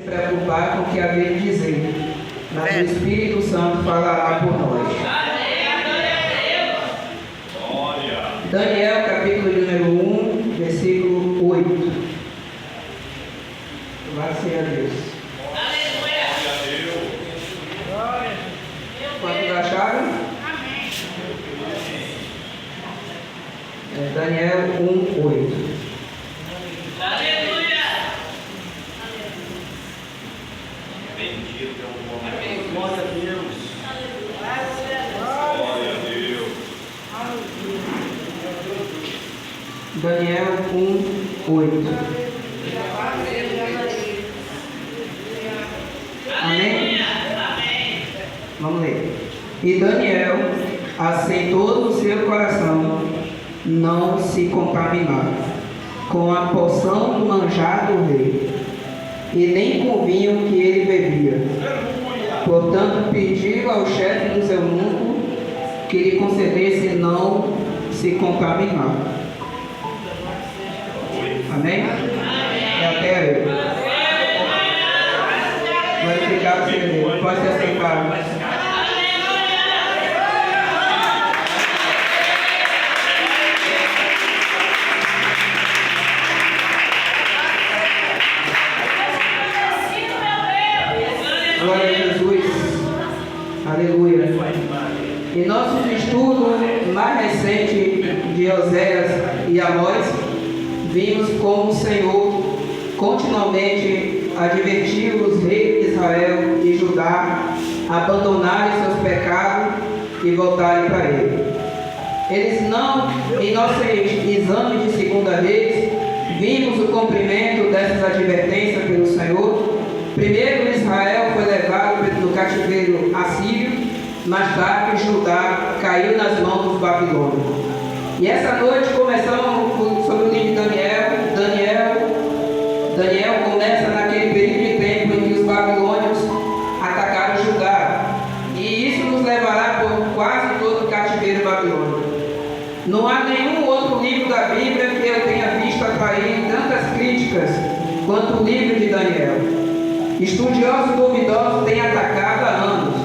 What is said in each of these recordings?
preocupar com o que havia de dizer, mas o Espírito Santo falará por nós. Daniel, capítulo de número 1, versículo 8. Louvado seja Deus. Quantos acharam? Daniel 1, 8. Glória a Deus. Glória a Deus. Daniel 1, 8. Amém? Vamos ler. E Daniel aceitou no seu coração não se contaminar com a porção do manjar do rei, e nem com o vinho que ele bebia. Portanto, pediu ao chefe dos eunucos que lhe concedesse não se contaminar. Amém? É até aí. Glorificado seja Deus. Pode ser sentado. Glória a Jesus. Aleluia. Em nosso estudo mais recente de Oséias e Amós, vimos como o Senhor continuamente advertiu os reis de Israel e Judá a abandonarem seus pecados e voltarem para Ele. Eles não, em nosso exame de segunda vez, vimos o cumprimento dessas advertências pelo Senhor. Primeiro Israel foi levado no cativeiro assírio, mais tarde Judá caiu nas mãos dos babilônios. E essa noite começamos sobre o livro de Daniel começa naquele período de tempo em que os babilônios atacaram Judá. E isso nos levará por quase todo o cativeiro babilônico. Não há nenhum outro livro da Bíblia que eu tenha visto atrair tantas críticas quanto o livro de Daniel. Estudiosos duvidosos têm atacado há anos,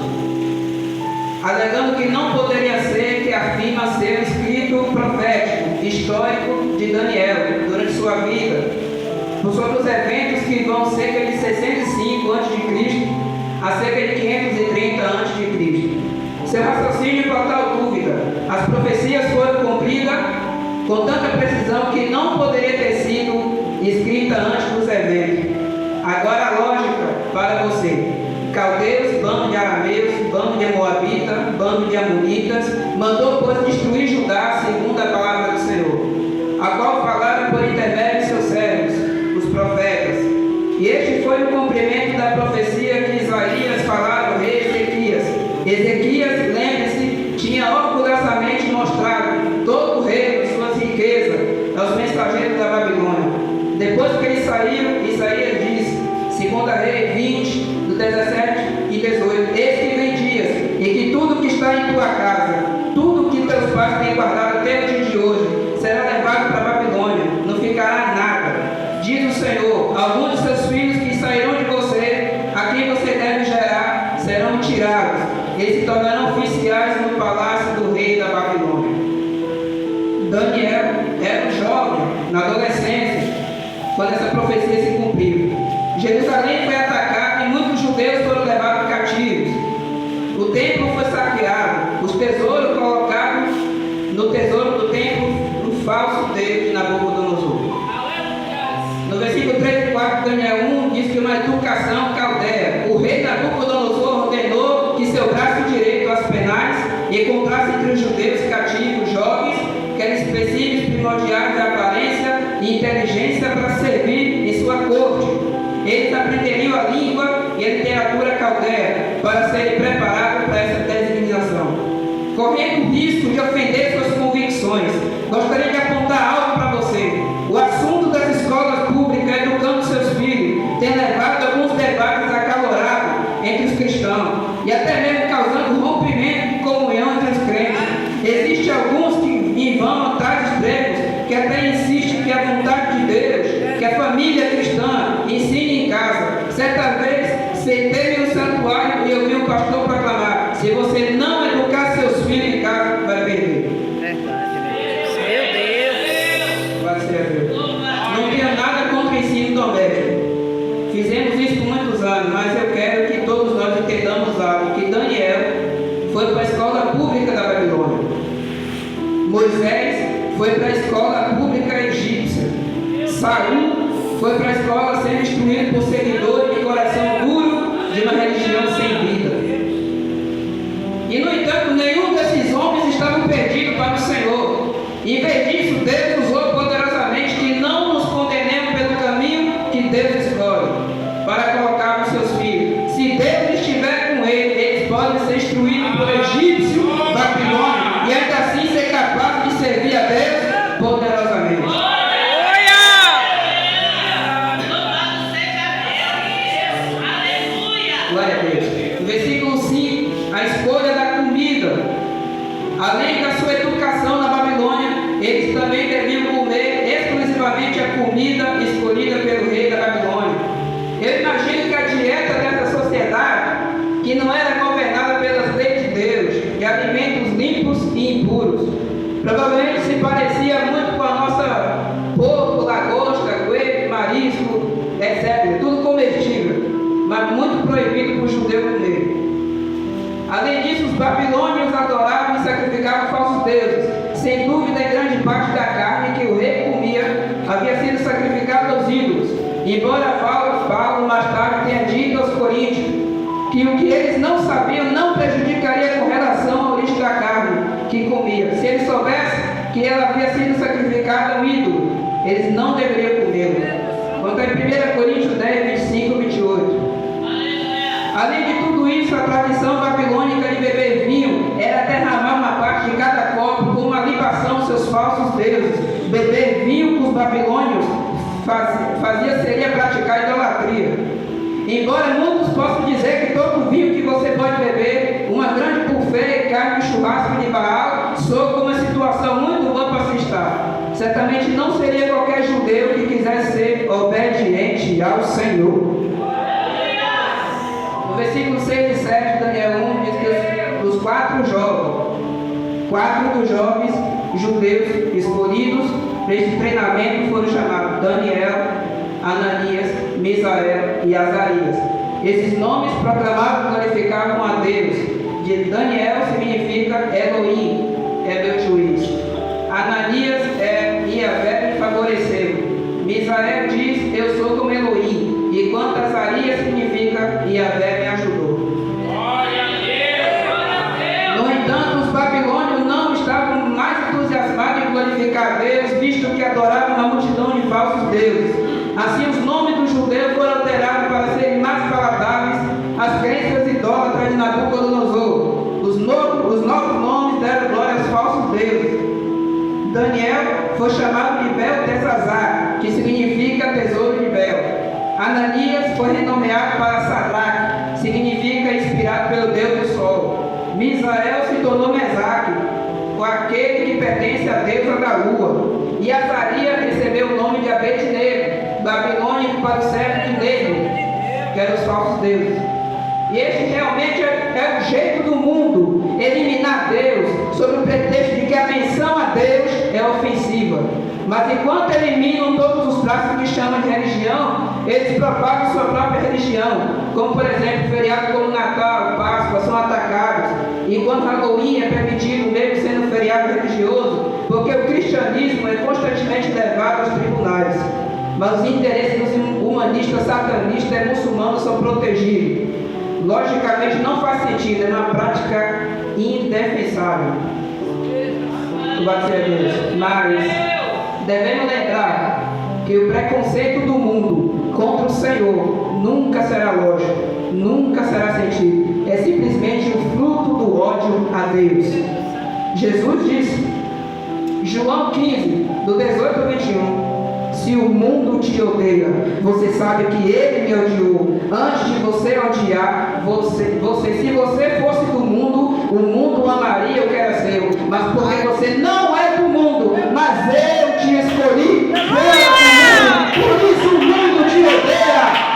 alegando que não poderia ser que afirma ser o escrito profético, histórico de Daniel durante sua vida, sobre os eventos que vão cerca de 65 a.C. a cerca de 530 a.C. Seu raciocínio é total dúvida. As profecias foram cumpridas com tanta precisão que não poderia ter sido escrita antes dos eventos. Agora a lógica para você: caldeus, bando de arameus, bando de moabita, bando de amonitas, mandou pois destruir Judá segundo a palavra do Senhor, a qual falaram por intermédio de seus servos, os profetas. E este foi o cumprimento da profecia que Isaías falara ao rei Ezequias. Ezequias, lembre-se, tinha orgulhosamente mostrado todo o reino e suas riquezas aos mensageiros da Babilônia. Depois que eles saíram, Isaías disse, segunda Reis 20, do 17 e 18, eis que vem dias, e que tudo que está em tua casa, tudo que teus pais têm guardado até o dia de hoje, será levado para a Babilônia, não ficará nada. Diz o Senhor, alguns de seus filhos que sairão de você, a quem você deve gerar, serão tirados. Eles se tornarão oficiais no palácio do rei da Babilônia. Daniel era um jovem, na adolescência, quando essa profecia se cumpriu. Jerusalém foi atacada e muitos judeus foram levados cativos. O templo foi saqueado, os tesouros colocados no tesouro do templo no falso Deus de Nabucodonosor. No versículo 3 e 4 de Daniel 1 diz que uma educação caldeia. O rei Nabucodonosor ordenou que seu braço direito as penais encontrasse entre os judeus cativos jovens, que eram específicos primordiais de aparência e inteligência para servir em sua corte. Eles aprenderiam a língua e a literatura caldeia para serem preparados para essa designação. Correndo o risco de ofender suas convicções, gostaria de apontar algo para você. O assunto das escolas públicas educando seus filhos tem levado a alguns debates acalorados entre os cristãos e até mesmo causando rompimento de comunhão entre os crentes. Existem alguns que em vão atrás extremos que até insistem que a vontade de Deus, que a família cristã ensine em casa. Certa pastor proclamar: se você não educar seus filhos em casa, vai perder. Verdade, meu Deus. Vai ser a Deus. Não tenho nada contra o ensino doméstico. Fizemos isso por muitos anos, mas eu quero que todos nós entendamos algo: que Daniel foi para a escola pública da Babilônia. Moisés foi para a escola pública egípcia. Saul foi para a escola sendo instruído por seguidores de coração duro de uma religião sem vida. E, no entanto, nenhum desses homens estava perdido para o Senhor. Em vez disso, Deus usou poderosamente que não nos condenemos pelo caminho que Deus escolhe para colocar nos seus filhos. Se Deus estiver com eles podem ser instruídos por egípcio, Babilônia, e ainda assim ser capazes de servir a Deus poderosamente. Glória a Deus. No versículo 5, a escolha da comida. Além da sua educação na Babilônia, eles também deviam comer exclusivamente a comida escolhida pelo rei da Babilônia. Eu imagino que a dieta dessa sociedade, que não era governada pelas leis de Deus, de alimentos limpos e impuros, provavelmente se parecia muito com a nossa porco, lagosta, coelho, marisco, etc. Tudo comestível, mas muito proibido para o judeu comer. Além disso, os babilônios adoravam e sacrificavam falsos deuses. Sem dúvida, em grande parte da carne que o rei comia havia sido sacrificada aos ídolos. Embora Paulo mais tarde tenha dito aos coríntios que o que eles não sabiam não prejudicaria com relação ao origem da carne que comia. Se eles soubessem que ela havia sido sacrificada a um ídolo, eles não deveriam comê-la. Quanto a 1 Coríntios 10, 25 e 28. Além de tudo isso, a tradição babilônica de beber vinho era derramar uma parte de cada copo como uma libação aos seus falsos deuses. Beber vinho com os babilônios seria praticar idolatria. Embora muitos possam dizer que todo vinho que você pode beber, uma grande buffet, carne de churrasco de Baal, soa como uma situação muito boa para se estar. Certamente não seria qualquer judeu que quisesse ser obediente ao Senhor. No versículo 6 e 7 de Daniel 1 diz que os quatro dos jovens judeus escolhidos para esse treinamento foram chamados Daniel, Ananias, Misael e Azarias. Esses nomes proclamavam e glorificavam a Deus. De Daniel significa Elohim, é meu juiz. Ananias é Yahvé me favoreceu. Misael diz, eu sou como Elohim. E quanto a Azarias significa Yahvé me ajudou. No entanto, os babilônios não estavam mais entusiasmados em glorificar a Deus, visto que adoravam uma multidão de falsos deuses. Assim, os nomes dos judeus foram alterados para serem mais palatáveis às crenças idólatras de Nabucodonosor. Os novos nomes deram glória aos falsos deuses. Daniel foi chamado de Beltesazar, que significa tesouro de Bel. Ananias foi renomeado para Sadraque, significa inspirado pelo Deus do Sol. Misael se tornou Mesaque, o aquele que pertence à deusa da lua. E Azarias recebeu o nome de Abednego, babilônico para o servo de Nego, que eram os falsos deuses. E este realmente é o jeito do mundo, eliminar Deus, sob o pretexto de que a menção a Deus é ofensiva. Mas enquanto eliminam todos os traços que chamam de religião, eles propagam sua própria religião, como por exemplo, feriados como Natal, Páscoa são atacados, enquanto Halloween é permitido mesmo sendo um feriado religioso, porque o cristianismo é constantemente levado aos tribunais. Mas os interesses dos humanistas satanistas e muçulmanos são protegidos. Logicamente não faz sentido, é uma prática indefensável. Mas devemos lembrar que o preconceito do mundo contra o Senhor nunca será lógico, nunca será sentido. É simplesmente o fruto do ódio a Deus. Jesus disse, João 15, do 18 ao 21, se o mundo te odeia, você sabe que ele me odiou. Antes de você odiar, se você fosse do mundo, o mundo amaria o que era seu. Mas porque você não é do mundo, mas eu te escolhi, por isso o mundo te odeia.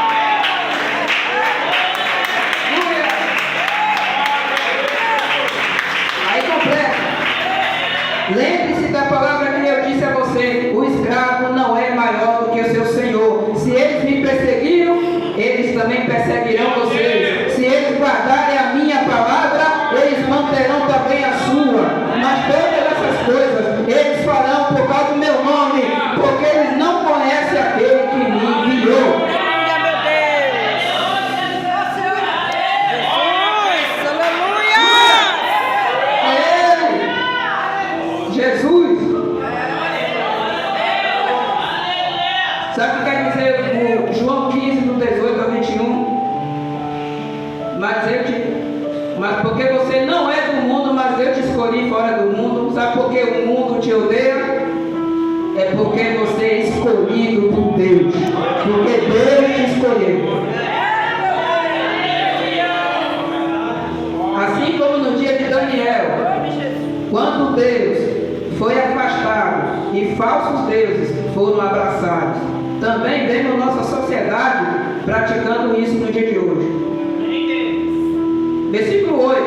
perseguirão vocês. Se eles guardarem a minha palavra, eles manterão também a sua. Mas todas essas coisas eles farão por causa do meu nome, porque eles não conhecem aquele que me enviou. Jesus. Sabe o que quer dizer o João 15, do 18 ao 21? Mas porque você não é do mundo, mas eu te escolhi fora do mundo. Sabe por que o mundo te odeia? É porque você é escolhido por Deus. Porque Deus te escolheu. Assim como no dia de Daniel, quando Deus foi afastado e falsos deuses foram abraçados, também vemos nossa sociedade praticando isso no dia de hoje. Versículo 8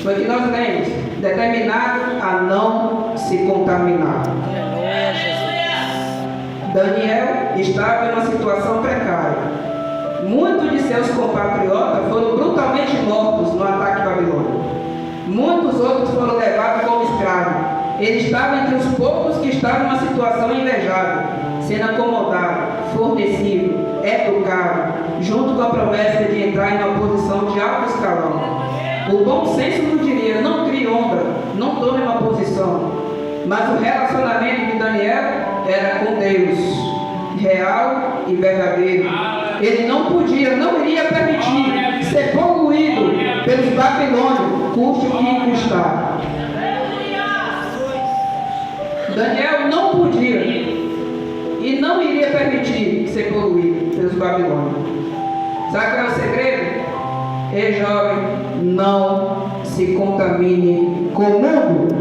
foi que nós lemos: determinado a não se contaminar. Daniel estava em uma situação precária. Muitos de seus compatriotas foram brutalmente mortos no ataque babilônico. Muitos outros foram levados como escravos. Ele estava entre os poucos que estavam em uma situação invejável, sendo acomodado, fornecido, educado, junto com a promessa de entrar em uma posição de alto escalão. O bom senso nos diria: não crie onda, não tome uma posição. Mas o relacionamento de Daniel era com Deus, real e verdadeiro. Ele não iria permitir ser poluído pelos babilônios, custe o que custar. Daniel não podia e não iria permitir ser poluído pelos babilônios. Sabe qual é o segredo? Ei, jovem, não se contamine com o mundo.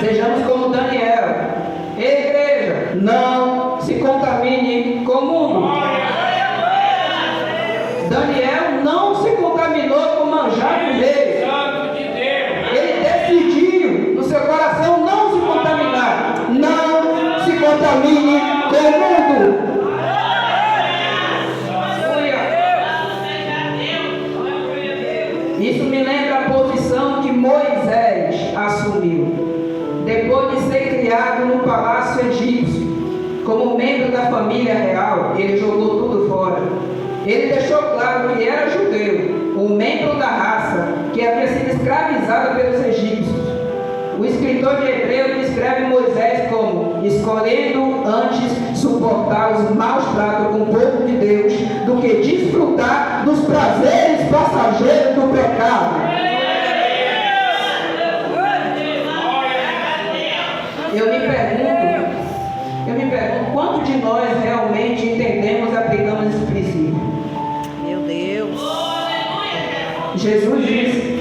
Sejamos como Daniel. Ei, igreja, não se contamine com o mundo. Daniel não se contaminou com o manjar do rei. Ele decidiu no seu coração não se contaminar. Não se contamine com o mundo. Isso me lembra a posição que Moisés assumiu depois de ser criado no palácio egípcio. Como membro da família real, ele jogou tudo fora. Ele deixou claro que era judeu, um membro da raça que havia sido escravizada pelos egípcios. O escritor de Hebreu descreve Moisés como escolhendo antes suportar os maus tratos com o povo de Deus do que desfrutar dos prazeres passageiros do pecado. Eu me pergunto quanto de nós realmente entendemos e aplicamos esse princípio. Meu Deus. Jesus disse,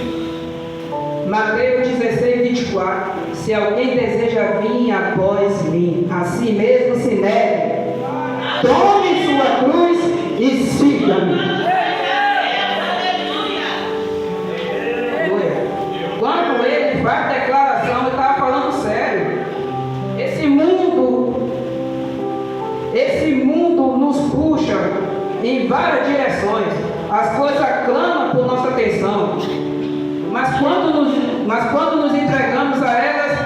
Mateus 16:24, se alguém deseja vir após mim, a si mesmo se negue, tome sua cruz e siga-me. Quando ele faz a declaração, ele estava falando sério. Esse mundo nos puxa em várias direções. As coisas clamam por nossa atenção. Mas quando nos entregamos a elas,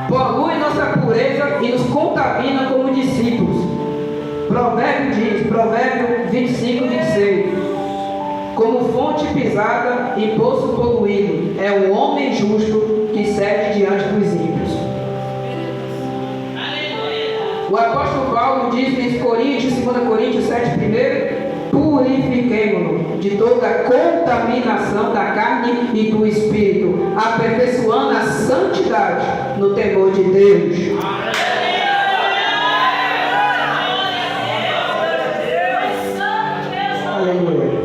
polui nossa pureza e nos contamina como discípulos. Provérbio diz, Provérbio 25:26. Como fonte pisada e poço poluído é o homem justo que cede diante dos ímpios. O apóstolo Paulo diz em 2 Coríntios 7:1, purifiquemo-nos de toda contaminação da carne e do espírito, aperfeiçoando a santidade no temor de Deus. Aleluia.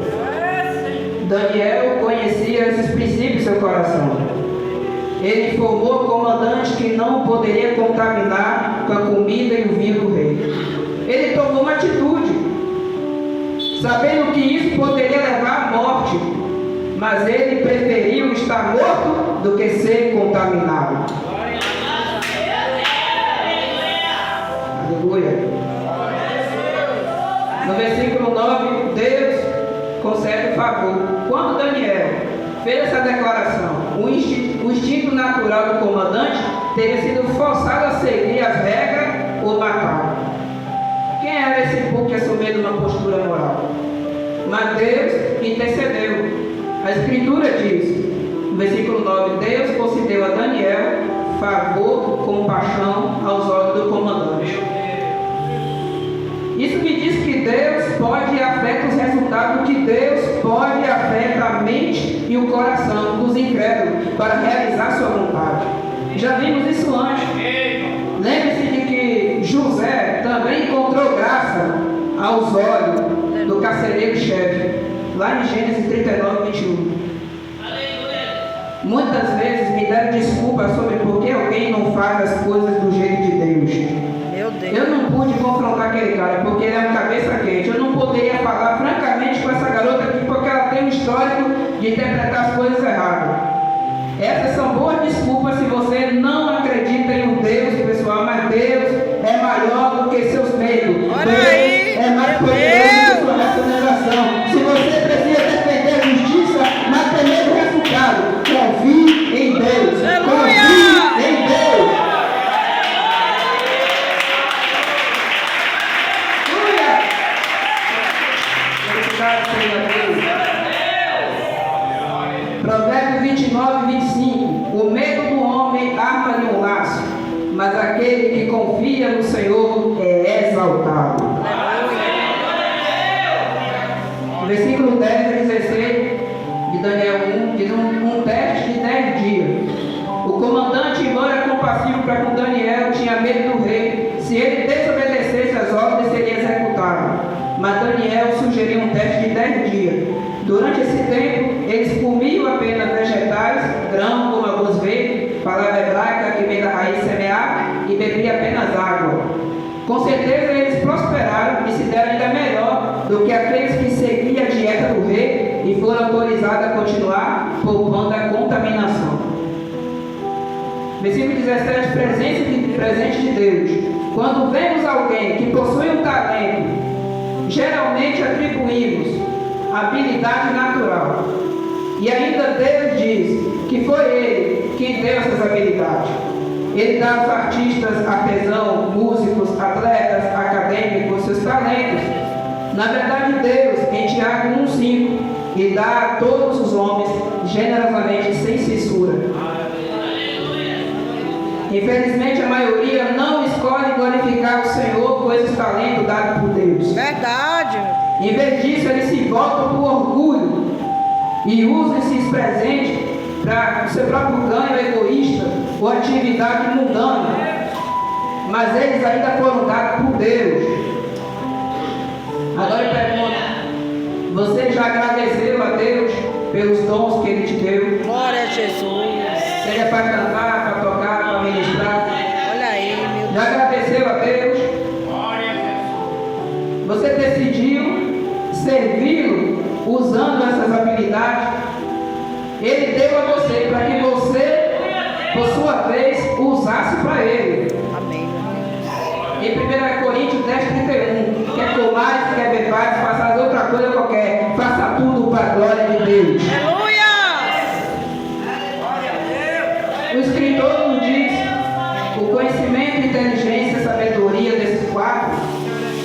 Daniel conhecia esses princípios em seu coração. Ele informou o comandante que não poderia contaminar com a comida e o vinho do rei. Ele tomou uma atitude, sabendo que isso poderia levar à morte, mas ele preferiu estar morto do que ser contaminado. Aleluia. No versículo 9, Deus concede favor. Quando Daniel fez essa declaração, o instinto natural do comandante teria sido forçado a seguir as regras ou matar. Quem era esse povo que assumiu uma postura moral? Mas Deus intercedeu. A Escritura diz, no versículo 9, Deus concedeu a Daniel favor, compaixão aos olhos do comandante. Isso me diz que Deus pode e afeta os resultados, que Deus pode e afeta a mente e o coração dos incrédulos para realizar sua vontade. Já vimos isso antes. Lembre-se de que José também encontrou graça aos olhos do carcereiro-chefe, lá em Gênesis 39, 21. Muitas vezes me deram desculpas sobre por que alguém não faz as coisas do jeito de Deus. Meu Deus. Eu não pude confrontar aquele cara porque ele é uma cabeça quente. Eu não poderia falar francamente com essa garota aqui porque ela tem um histórico de interpretar as coisas erradas. Essas são boas desculpas se você não acredita em um Deus, pessoal, mas Deus é maior do que seus medos. Olha Deus aí, é mais poderoso que sua racionalização. Se você precisa defender a justiça, mas tem medo do resultado, confie em Deus. Aleluia! Confie em Deus. Provérbios 29, 25. O medo do homem arma-lhe um laço, mas aquele que confia no Senhor é exaltado. No versículo 10 a 16 de Daniel 1, diz um teste de 10 dias. O comandante, embora compassivo para com Daniel, tinha medo do rei. Se ele desobedecesse as ordens, seria executado. Mas Daniel sugeriu um teste de 10 dias. Durante esse tempo, eles comiam apenas vegetais, grão, como alguns veem, palavra hebraica que vem da raiz semear, e bebiam apenas água. Com certeza eles prosperaram e se deram ainda melhor do que aqueles que seguiam a dieta do rei e foram autorizados a continuar poupando a contaminação. Versículo 17, presente de Deus. Quando vemos alguém que possui um talento, geralmente atribuímos habilidade natural. E ainda Deus diz que foi Ele quem deu essas habilidades. Ele dá aos artistas, artesãos, músicos, atletas, acadêmicos, seus talentos. Na verdade, Deus, em Tiago 1,5, Ele dá a todos os homens, generosamente, sem censura. Infelizmente, a maioria não escolhe glorificar o Senhor com esses talentos dados por Deus. Verdade. Em vez disso, eles se voltam por orgulho e usam esses presentes para o seu próprio ganho egoísta ou atividade mundana. Mas eles ainda foram dados por Deus. Agora eu pergunto: você já agradeceu a Deus pelos dons que Ele te deu? Glória a Jesus. Seja para cantar, para tocar, para ministrar. Olha aí, meu Deus. Já agradeceu a Deus? Você decidiu servi-lo usando essas habilidades? Ele deu a você para que você, por sua vez, usasse para Ele. Amém, meu Deus. Em 1 Coríntios 10, 31, quer comais, quer bebais, façais outra coisa qualquer, faça tudo para a glória de Deus. Aleluia! O escritor nos diz: o conhecimento, inteligência e sabedoria desses quatro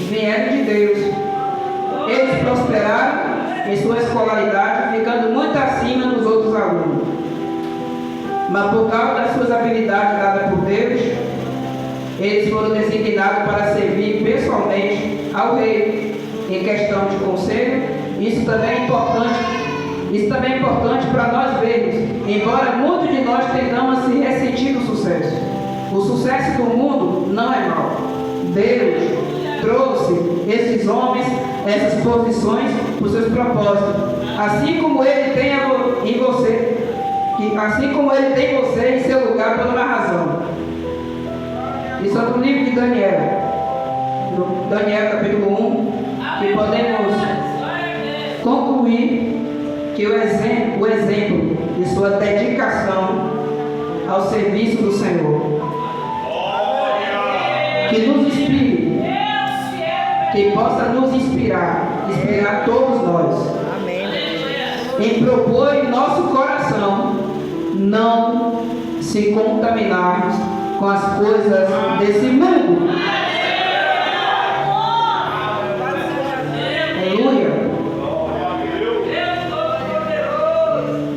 vieram de Deus. Eles prosperaram em sua escolaridade, ficando muito acima dos outros alunos. Mas por causa das suas habilidades dadas por Deus, eles foram designados para servir pessoalmente ao rei em questão de conselho. Isso também é importante para nós vermos, embora muitos de nós tentamos se ressentir do sucesso. O sucesso do mundo não é mau. Deus trouxe esses homens, essas posições, por seus propósitos. Assim como Ele tem em você, assim como Ele tem você em seu lugar por uma razão. Isso é do livro de Daniel. Daniel capítulo 1, que podemos concluir que o exemplo de sua dedicação ao serviço do Senhor, que nos inspire, que possa nos inspirar inspirar todos nós. Amém. Em propor em nosso coração não se contaminarmos com as coisas desse mundo. Aleluia.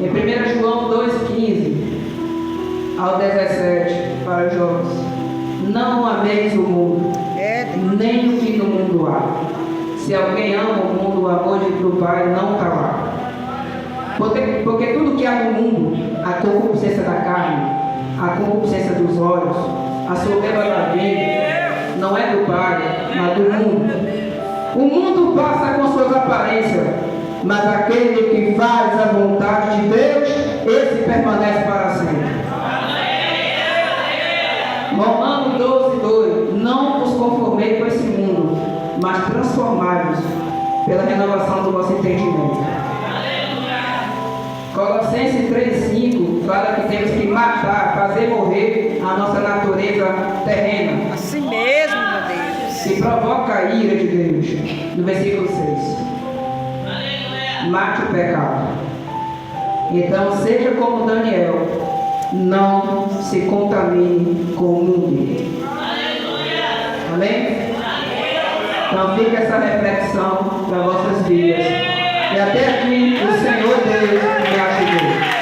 Em 1 João 2,15 ao 17, para os jovens: não ameis o mundo, nem o que no mundo há. Se alguém ama o mundo, o amor do Pai não está lá. Porque tudo que há no mundo, a concupiscência da carne, a concupiscência dos olhos, a soberba da vida, não é do Pai, mas do mundo. O mundo passa com suas aparências, mas aquele que faz a vontade de Deus, esse permanece para sempre. Romanos 12:2: não vos conformeis com esse mundo, mas transformai-vos pela renovação do vosso entendimento. Colossenses 3,5 fala que temos que matar, fazer morrer a nossa natureza terrena, Assim mesmo, meu Deus. que provoca a ira de Deus. No versículo 6: mate o pecado. Então seja como Daniel, não se contamine com o mundo. Amém? Então fica essa reflexão para vossas vidas. E até aqui o Senhor Deus me ajudou.